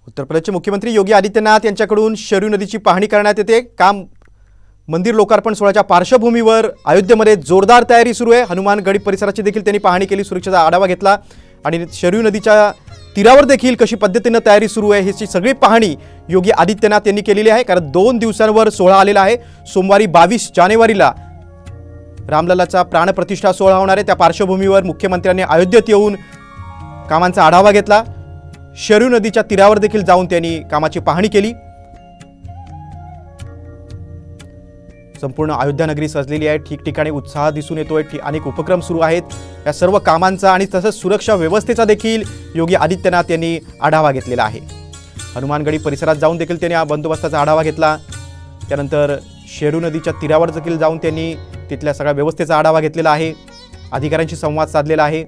उत्तर प्रदेशचे मुख्यमंत्री योगी आदित्यनाथ यांच्याकडून शरयू नदीची पाहणी करण्यात येते। मंदिर लोकार्पण सोहळ्याच्या पार्श्वभूमीवर अयोध्येमध्ये जोरदार तयारी सुरू आहे। हनुमानगढी परिसराची देखील त्यांनी पाहणी केली, सुरक्षेचा आढावा घेतला आणि शरयू नदीच्या तीरावर देखील कशी पद्धतीने तयारी सुरू आहे ही सगळी पाहणी योगी आदित्यनाथ यांनी केलेली आहे। कारण 2 दिवसांवर सोहळा आलेला आहे। सोमवारी 22 जानेवारीला रामललाचा प्राणप्रतिष्ठा सोहळा होणार आहे। त्या पार्श्वभूमीवर मुख्यमंत्र्यांनी अयोध्येत येऊन कामांचा आढावा घेतला। शरयू नदीच्या तीरावर देखील जाऊन त्यांनी कामाची पाहणी केली। संपूर्ण अयोध्या नगरी सजलेली आहे, ठिकठिकाणी उत्साह दिसून येतोय, अनेक उपक्रम सुरू आहेत। या सर्व कामांचा आणि तसंच सुरक्षा व्यवस्थेचा देखील योगी आदित्यनाथ यांनी आढावा घेतलेला आहे। हनुमानगढी परिसरात जाऊन देखील त्यांनी या बंदोबस्ताचा आढावा घेतला। त्यानंतर शरयू नदीच्या तीरावर देखील जाऊन त्यांनी तिथल्या सगळ्या व्यवस्थेचा आढावा घेतलेला आहे, अधिकाऱ्यांशी संवाद साधलेला आहे।